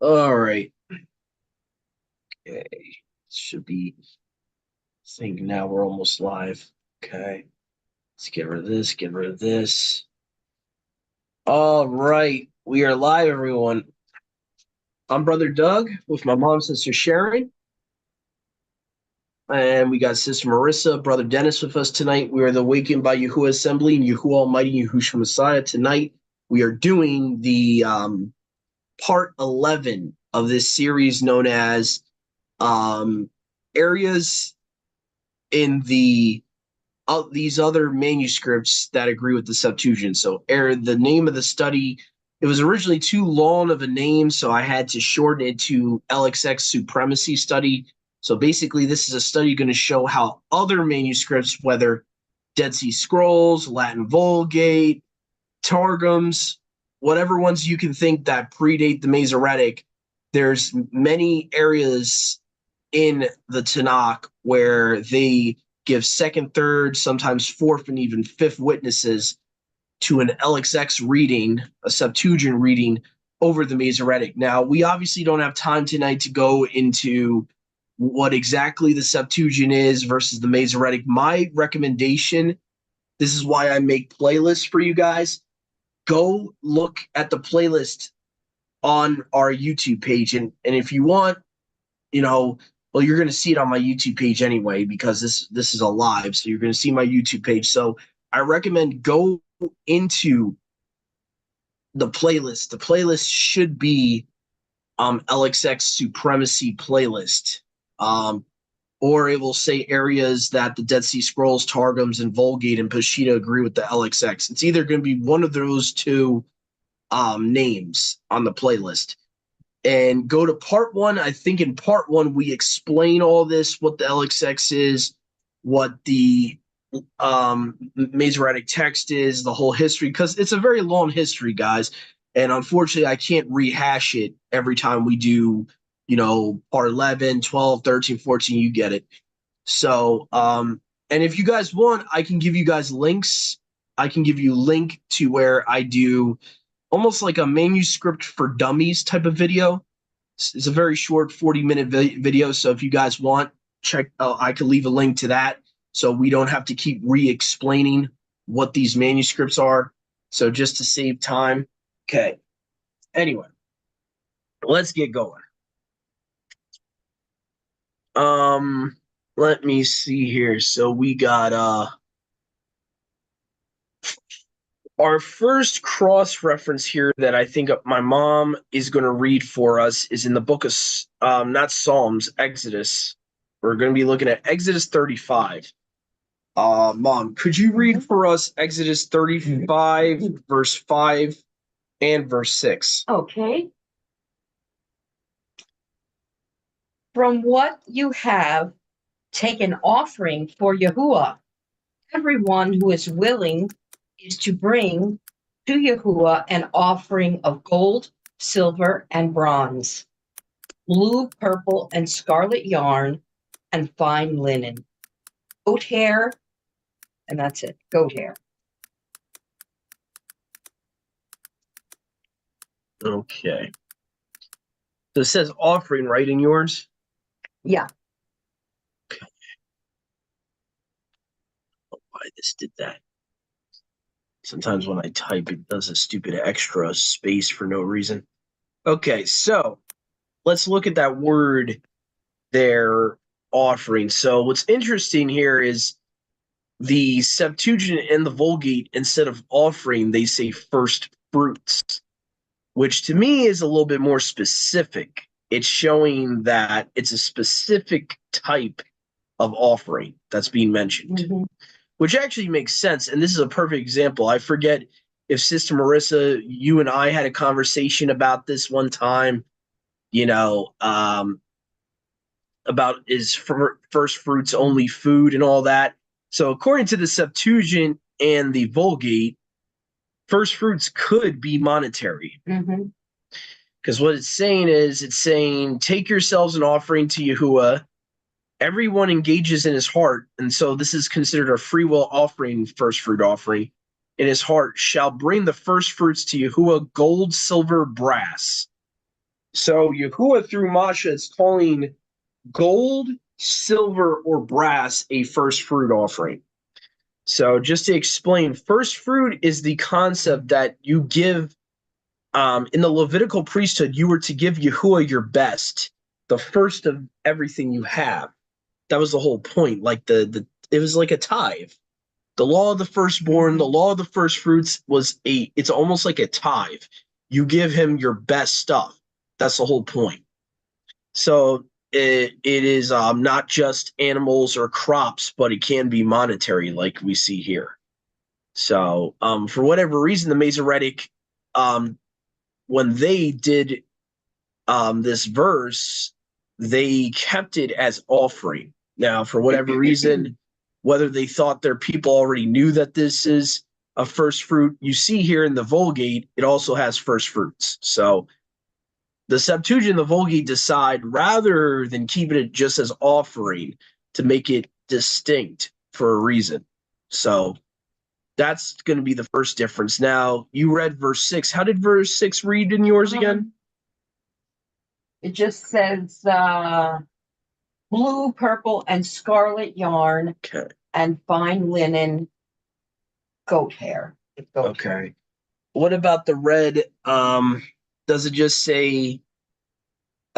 All right. Okay. Should be. I think now we're almost live. Okay. Let's get rid of this. Get rid of this. All right. We are live, everyone. I'm Brother Doug with my mom, Sister Sharon. And we got Sister Marissa, Brother Dennis with us tonight. We are the Awakened by Yahuwah Assembly and Yahuwah Almighty Yahushua Messiah. Tonight, we are doing the part 11 of this series known as areas in these other manuscripts that agree with the Septuagint. So, the name of the study, it was originally too long of a name, so I had to shorten it to LXX Supremacy Study. So basically, this is a study going to show how other manuscripts, whether Dead Sea Scrolls, Latin Vulgate, Targums, whatever ones you can think that predate the Masoretic, there's many areas in the Tanakh where they give second, third, sometimes fourth, and even fifth witnesses to an LXX reading, a Septuagint reading over the Masoretic. Now, we obviously don't have time tonight to go into what exactly the Septuagint is versus the Masoretic. My recommendation, this is why I make playlists for you guys. Go look at the playlist on our YouTube page. And if you want, well, you're going to see it on my YouTube page anyway, because this is a live. So you're going to see my YouTube page. So I recommend go into the playlist. The playlist should be LXX Supremacy playlist. Or it will say areas that the Dead Sea Scrolls, Targums, and Vulgate and Peshitta agree with the LXX. It's either going to be one of those two names on the playlist. And go to part one. I think in part one, we explain all this, what the LXX is, what the Masoretic text is, the whole history, because it's a very long history, guys. And unfortunately, I can't rehash it every time we do, part 11, 12, 13, 14, you get it. So, and if you guys want, I can give you guys links. I can give you a link to where I do almost like a manuscript for dummies type of video. It's a very short 40-minute video. So if you guys want, check, I can leave a link to that so we don't have to keep re-explaining what these manuscripts are. So just to save time. Okay. Anyway, let's get going. Let me see here. So we got our first cross-reference here that I think my mom is going to read for us is in the book of, not Psalms, Exodus. We're going to be looking at Exodus 35. Mom, could you read for us Exodus 35, verse 5 and verse 6? Okay. From what you have, take an offering for Yahuwah. Everyone who is willing is to bring to Yahuwah an offering of gold, silver, and bronze, blue, purple, and scarlet yarn, and fine linen, goat hair, and that's it, goat hair. Okay. So it says offering, right, in yours? Yeah. Okay. Why this did that? Sometimes when I type, it does a stupid extra space for no reason. Okay, so let's look at that word there, offering. So what's interesting here is the Septuagint and the Vulgate, instead of offering, they say first fruits, which to me is a little bit more specific. It's showing that it's a specific type of offering that's being mentioned, which actually makes sense. And this is a perfect example. I forget if Sister Marissa, you and I had a conversation about this one time, about is first fruits only food and all that. So according to the Septuagint and the Vulgate, first fruits could be monetary. Because what it's saying, take yourselves an offering to Yahuwah. Everyone engages in his heart, and so this is considered a free will offering, first fruit offering. In his heart shall bring the first fruits to Yahuwah, gold, silver, brass. So Yahuwah through Masha is calling gold, silver, or brass a first fruit offering. So just to explain, first fruit is the concept that you give in the Levitical priesthood, you were to give Yahuwah your best, the first of everything you have. That was the whole point. Like the it was like a tithe. The law of the firstborn, the law of the first fruits it's almost like a tithe. You give him your best stuff. That's the whole point. So it is not just animals or crops, but it can be monetary, like we see here. So for whatever reason, the Masoretic, when they did this verse, they kept it as offering. Now, for whatever reason, whether they thought their people already knew that this is a first fruit, you see here in the Vulgate, it also has first fruits. So the Septuagint and the Vulgate decide rather than keeping it just as offering to make it distinct for a reason. So that's going to be the first difference. Now, you read verse 6. How did verse 6 read in yours again? It just says blue, purple, and scarlet yarn Okay. and fine linen goat hair. Okay. What about the red? Does it just say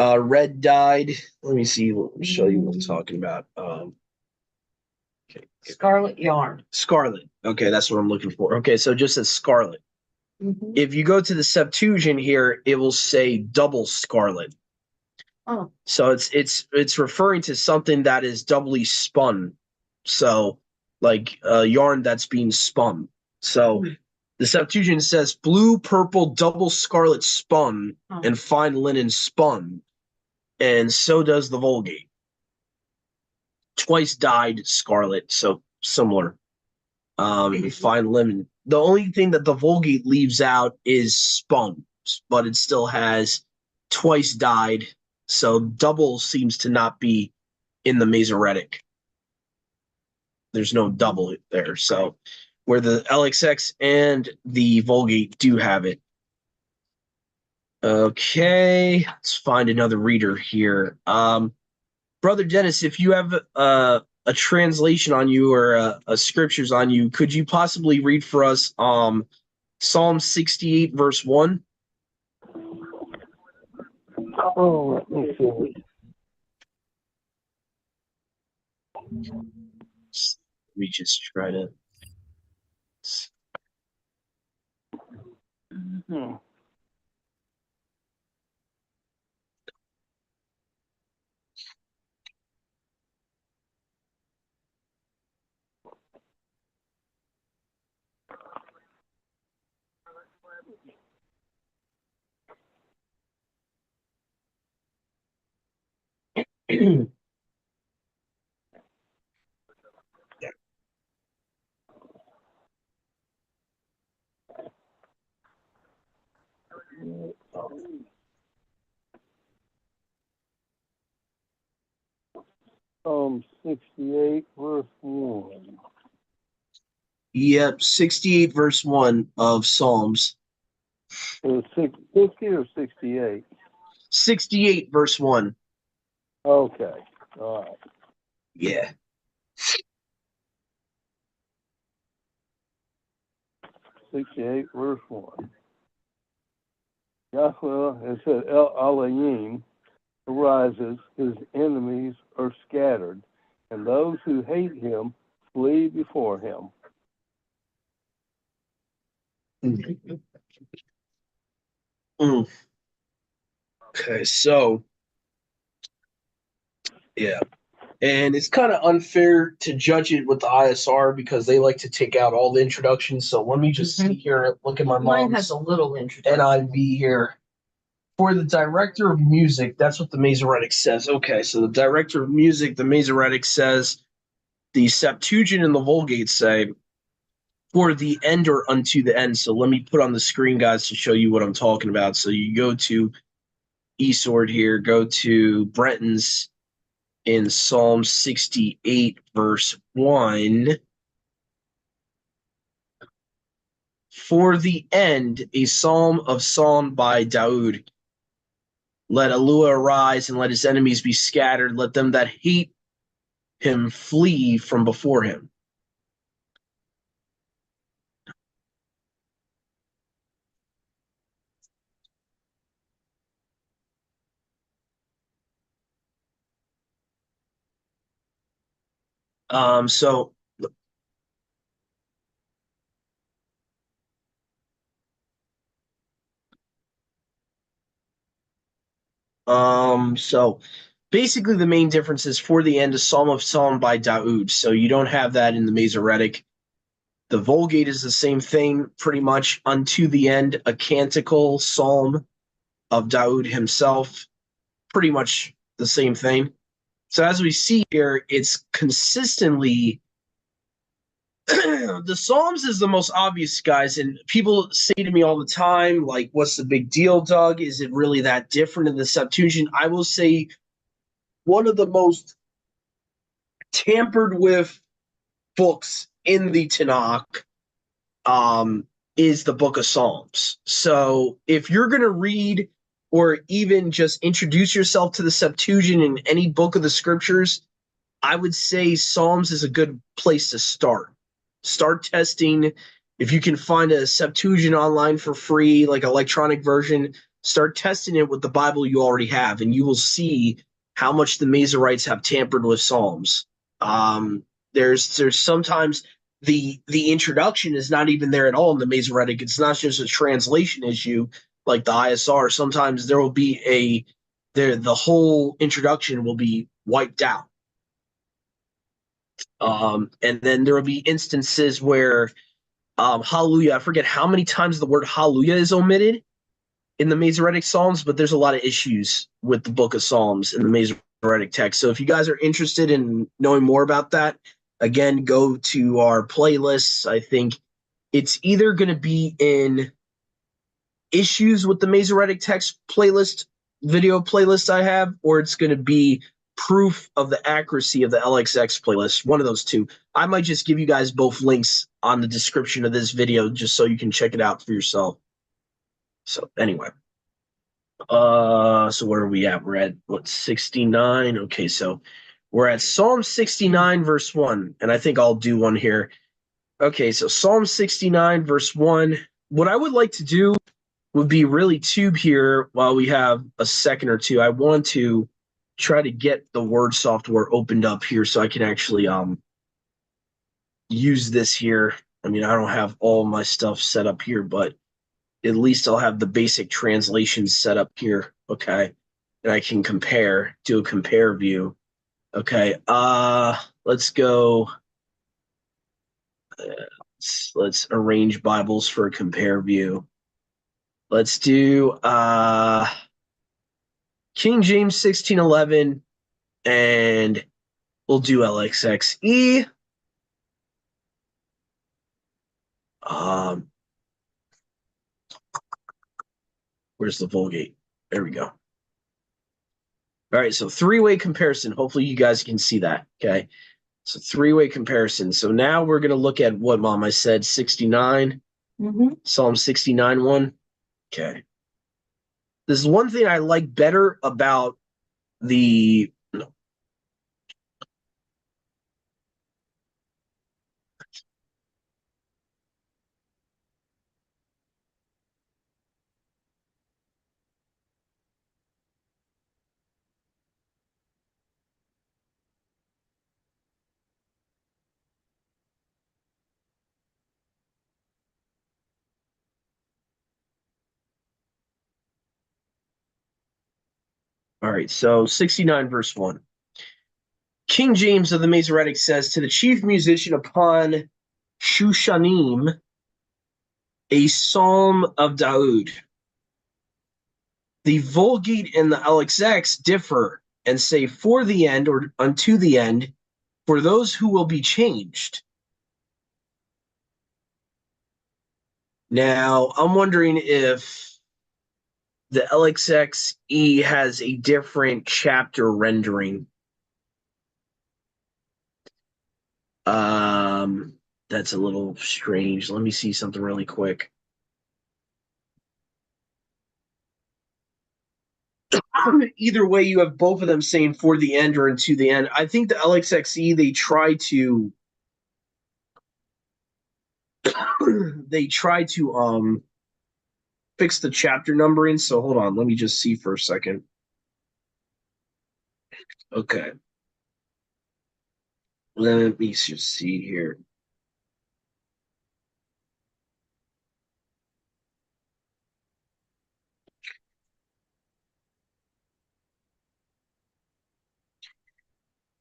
red dyed? Let me see. Let me show you what I'm talking about. Okay. Scarlet yarn. Scarlet. Okay, that's what I'm looking for. Okay, so it just says scarlet. Mm-hmm. If you go to the Septuagint here, it will say double scarlet. Oh. So it's referring to something that is doubly spun. So like a yarn that's being spun. So the Septuagint says blue, purple, double scarlet spun, and fine linen spun. And so does the Vulgate. Twice dyed scarlet, so similar. Fine linen. The only thing that the Vulgate leaves out is spun, but it still has twice dyed. So double seems to not be in the Masoretic. There's no double there. So where the LXX and the Vulgate do have it. Okay, let's find another reader here. Brother Dennis, if you have a translation on you or a scriptures on you, could you possibly read for us Psalm 68, verse 1? Oh, let me see. Let me just try to. Mm-hmm. Psalm 68, verse 1. Yep, 68, verse 1 of Psalms. It was 60 or 68? 68, verse 1. Okay, all right. Yeah. 68, verse 1. Yahweh, it said, El Alayim arises, his enemies are scattered, and those who hate him flee before him. Mm. Okay, so yeah. And it's kind of unfair to judge it with the ISR because they like to take out all the introductions. So let me just see here, look at my Mine has a little introduction. NIV here. For the director of music, that's what the Masoretic says. Okay, so the director of music, the Masoretic says, the Septuagint and the Vulgate say, for the end or unto the end. So let me put on the screen, guys, to show you what I'm talking about. So you go to eSword here, go to Brenton's in Psalm 68, verse 1. For the end, a psalm of Psalm by Daoud. Let Alua arise and let his enemies be scattered. Let them that hate him flee from before him. So so basically the main difference is for the end, a Psalm of Psalm by Daoud. So you don't have that in the Masoretic. The Vulgate is the same thing, pretty much unto the end, a canticle psalm of Daoud himself, pretty much the same thing. So as we see here, it's consistently the Psalms is the most obvious, guys, and people say to me all the time, like, what's the big deal, Doug? Is it really that different in the Septuagint? I will say one of the most tampered with books in the Tanakh is the book of Psalms. So if you're going to read or even just introduce yourself to the Septuagint in any book of the scriptures, I would say Psalms is a good place to start. Start testing. If you can find a Septuagint online for free, like electronic version, start testing it with the Bible you already have, and you will see how much the Masoretes have tampered with Psalms. There's sometimes the introduction is not even there at all in the Masoretic. It's not just a translation issue like the ISR. Sometimes there will be the whole introduction will be wiped out. And then there will be instances where hallelujah, I forget how many times the word hallelujah is omitted in the Masoretic Psalms, but there's a lot of issues with the book of Psalms in the Masoretic text. So if you guys are interested in knowing more about that, again, go to our playlists. I think it's either going to be in issues with the Masoretic text video playlist I have, or it's going to be proof of the accuracy of the LXX playlist. One of those two. I might just give you guys both links on the description of this video just so you can check it out for yourself. So anyway. So where are we at? We're at what, 69? Okay, so we're at Psalm 69, verse 1, and I think I'll do one here. Okay, so Psalm 69, verse 1. What I would like to do would be really tube here while we have a second or two. I want to try to get the word software opened up here so I can actually use this here. I mean, I don't have all my stuff set up here, but at least I'll have the basic translations set up here. Okay. And I can do a compare view. Okay. Let's go. Let's arrange Bibles for a compare view. Let's do King James 1611, and we'll do LXXE. Where's the Vulgate? There we go. All right, so three-way comparison. Hopefully you guys can see that, okay? So three-way comparison. So now we're going to look at what Mom I said, 69, Psalm 69 1. Okay. This is one thing I like better about the All right, so 69 verse 1. King James of the Masoretic says, to the chief musician upon Shushanim, a psalm of Daoud. The Vulgate and the LXX differ and say for the end or unto the end, for those who will be changed. Now, I'm wondering if the LXXE has a different chapter rendering. That's a little strange. Let me see something really quick. Either way, you have both of them saying for the end or into the end. I think the LXXE they try to fix the chapter numbering. So hold on, let me just see for a second. Okay. Let me just see here.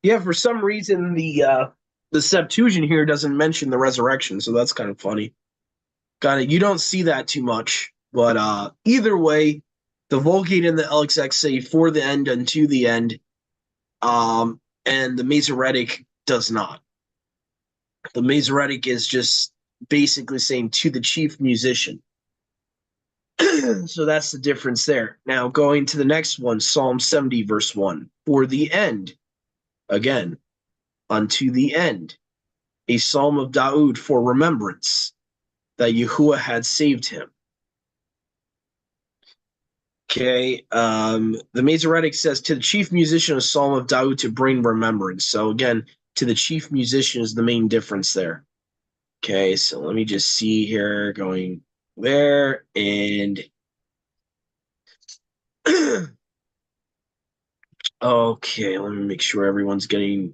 Yeah, for some reason the Septuagint here doesn't mention the resurrection, so that's kind of funny. Kind of, you don't see that too much, but either way, the Vulgate and the LXX say for the end and to the end, and the Masoretic does not. The Masoretic is just basically saying to the chief musician. So that's the difference there. Now going to the next one, Psalm 70, verse 1. For the end, again, unto the end, a psalm of Daud for remembrance that Yahuwah had saved him. Okay, the Masoretic says to the chief musician, a psalm of Daud to bring remembrance. So again, to the chief musician is the main difference there. Okay, so let me just see here, going there, and okay, let me make sure everyone's getting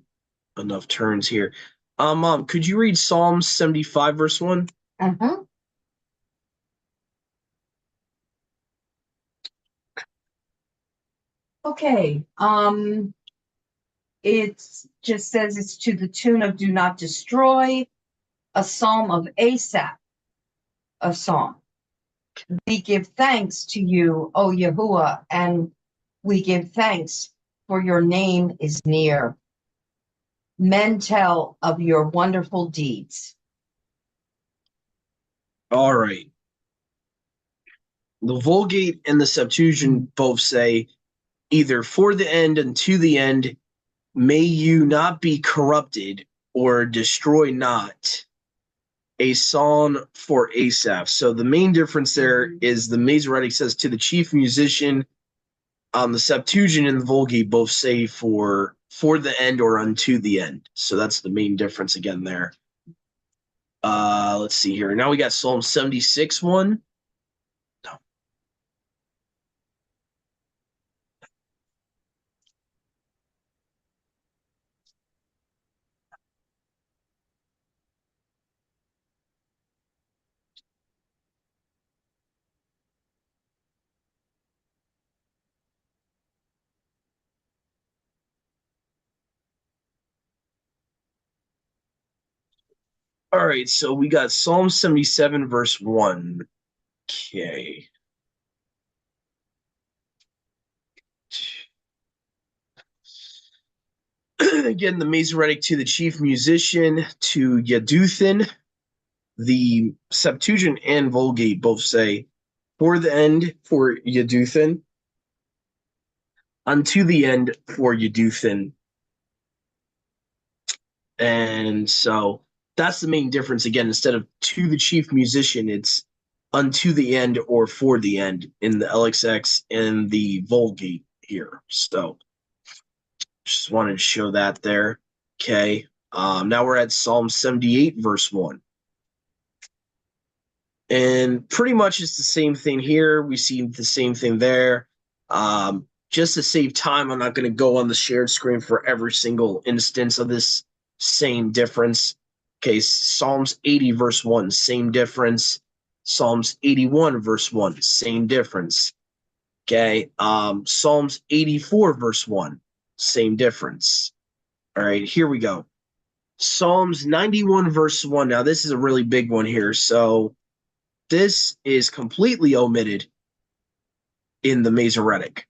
enough turns here. Mom, could you read Psalm 75, verse 1? Uh-huh. Okay. It just says it's to the tune of "Do Not Destroy," a psalm of Asaph, a song. We give thanks to you, O Yahuwah, and we give thanks, for your name is near. Men tell of your wonderful deeds. All right. The Vulgate and the Septuagint both say either for the end and to the end, may you not be corrupted or destroy not, a psalm for Asaph. So the main difference there is the Masoretic says to the chief musician. The Septuagint and the Vulgate both say for the end or unto the end. So that's the main difference again there. Let's see here. Now we got Psalm 76 1. No. All right, so we got Psalm 77, verse 1. Okay. Again, the Masoretic to the chief musician, to Yeduthin. The Septuagint and Vulgate both say for the end for Yeduthin, unto the end for Yeduthin. And so that's the main difference. Again, instead of to the chief musician, it's unto the end or for the end in the LXX and the Vulgate here. So just wanted to show that there. Okay. Now we're at Psalm 78, verse 1. And pretty much it's the same thing here. We see the same thing there. Just to save time, I'm not going to go on the shared screen for every single instance of this same difference. Okay, Psalms 80, verse 1, same difference. Psalms 81, verse 1, same difference. Okay, Psalms 84, verse 1, same difference. All right, here we go. Psalms 91, verse 1. Now, this is a really big one here. So, this is completely omitted in the Masoretic.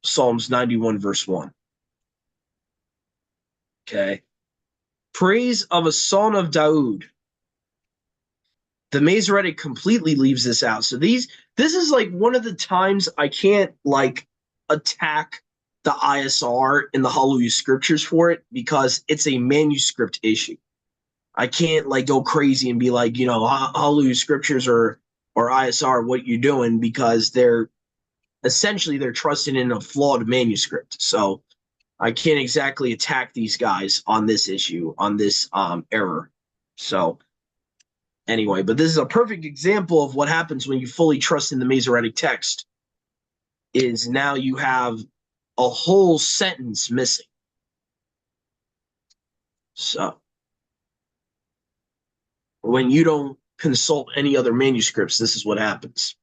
Psalms 91, verse 1. Okay. Praise of a son of Daud. The Masoretic completely leaves this out. So this is like one of the times I can't like attack the ISR in the Hallelujah scriptures for it because it's a manuscript issue. I can't like go crazy and be like, Hallelujah scriptures or ISR, what you're doing, because they're essentially they're trusting in a flawed manuscript. So I can't exactly attack these guys on this issue, on this error. So anyway, but this is a perfect example of what happens when you fully trust in the Masoretic text. Is now you have a whole sentence missing. So when you don't consult any other manuscripts, this is what happens.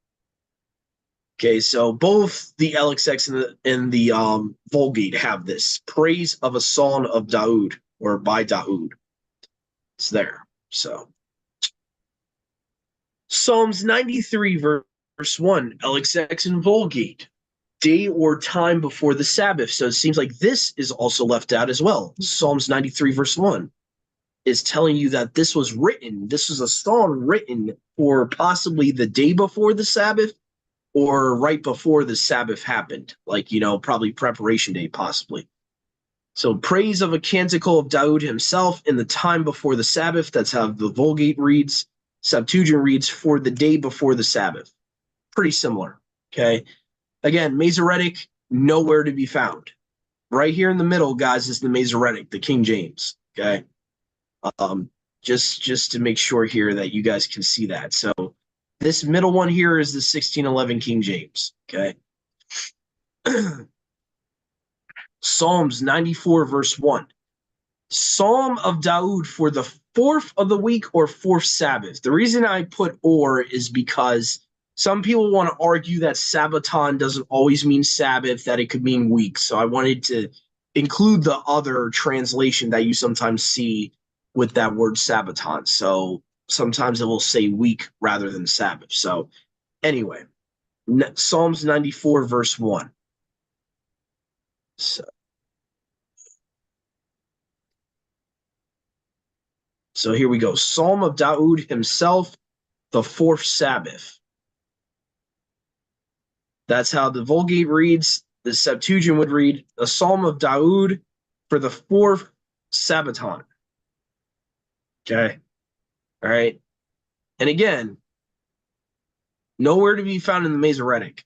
Okay, so both the LXX and the Vulgate have this praise of a song of Daoud or by Daoud. It's there. So Psalms 93 verse 1, LXX and Vulgate, day or time before the Sabbath. So it seems like this is also left out as well. Psalms 93 verse 1 is telling you that this was written. This was a psalm written for possibly the day before the Sabbath or right before the Sabbath happened, like, probably preparation day, possibly. So praise of a canticle of Daoud himself in the time before the Sabbath. That's how the Vulgate reads. Septuagint reads for the day before the Sabbath. Pretty similar, okay? Again, Masoretic, nowhere to be found. Right here in the middle, guys, is the Masoretic, the King James, okay? Just to make sure here that you guys can see that. So this middle one here is the 1611 King James, okay? Psalms 94 verse 1. Psalm of Daoud for the fourth of the week or fourth Sabbath. The reason I put or is because some people want to argue that Sabbaton doesn't always mean Sabbath, that it could mean week. So I wanted to include the other translation that you sometimes see with that word Sabbaton. So sometimes it will say week rather than Sabbath. So anyway, Psalms 94 verse 1. So here we go. Psalm of Daoud himself, the fourth Sabbath. That's how the Vulgate reads. The Septuagint would read a Psalm of Daoud for the fourth Sabbaton. Okay. All right. And again, nowhere to be found in the Masoretic.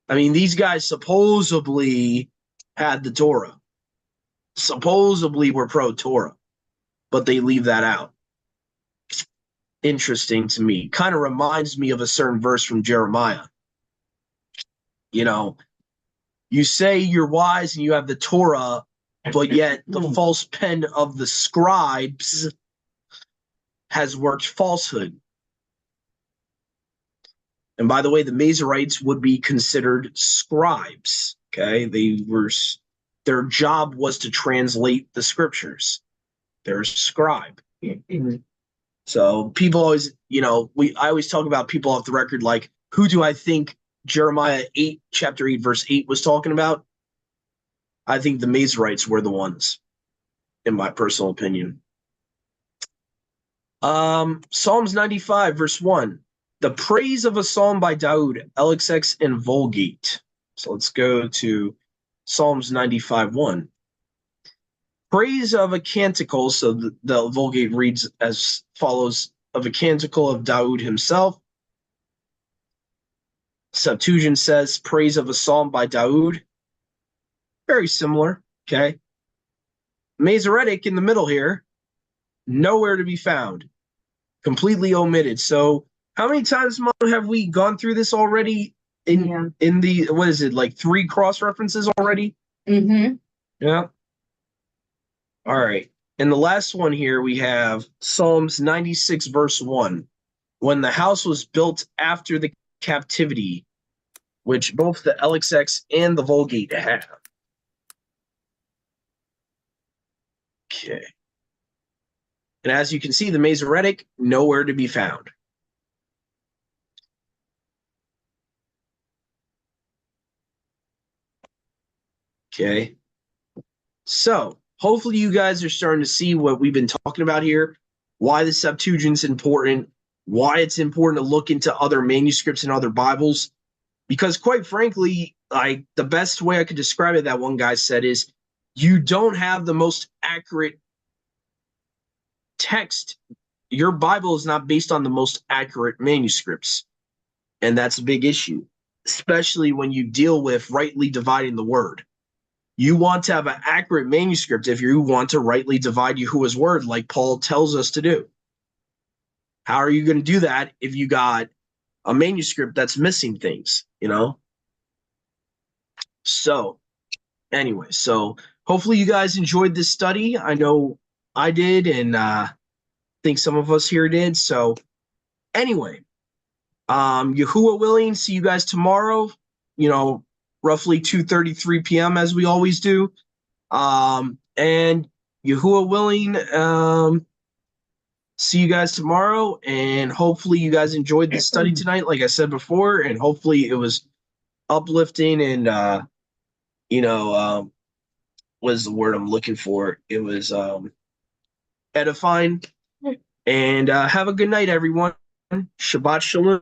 I mean, these guys supposedly had the Torah. Supposedly were pro-Torah, but they leave that out. Interesting to me. Kind of reminds me of a certain verse from Jeremiah. You say you're wise and you have the Torah, but yet the false pen of the scribes has worked falsehood. And by the way, the Masoretes would be considered scribes. Okay, their job was to translate the scriptures. They're a scribe. So people always, I always talk about people off the record, like, who do I think Jeremiah 8, chapter 8, verse 8 was talking about? I think the Masoretes were the ones, in my personal opinion. Psalms 95, verse 1. The praise of a psalm by Daoud, LXX and Vulgate. So let's go to Psalms 95, 1. Praise of a canticle, so the Vulgate reads as follows, of a canticle of Daoud himself. Septuagint says praise of a psalm by Daoud. Very similar, okay? Masoretic in the middle here, nowhere to be found. Completely omitted. So how many times, Mom, have we gone through this already in the, what is it, like 3 cross-references already? Mm-hmm. Yeah. All right. And the last one here, we have Psalms 96, verse 1. When the house was built after the captivity, which both the LXX and the Vulgate have. Okay. And as you can see, the Masoretic, nowhere to be found. Okay. So hopefully you guys are starting to see what we've been talking about here, why the Septuagint's important, why it's important to look into other manuscripts and other Bibles. Because quite frankly, like, the best way I could describe it, that one guy said, is you don't have the most accurate text. Your Bible is not based on the most accurate manuscripts. And that's a big issue. especially when you deal with rightly dividing the word. You want to have an accurate manuscript if you want to rightly divide Yahuwah's word, like Paul tells us to do. How are you going to do that if you got a manuscript that's missing things, you know? So, anyway, so hopefully you guys enjoyed this study. I know I did, and think some of us here did. So, anyway, Yahuwah willing, see you guys tomorrow, roughly 2:33 p.m. as we always do. And Yahuwah willing, see you guys tomorrow, and hopefully you guys enjoyed the study tonight, like I said before, and hopefully it was uplifting and what is the word I'm looking for? It was edifying. And have a good night, everyone. Shabbat shalom.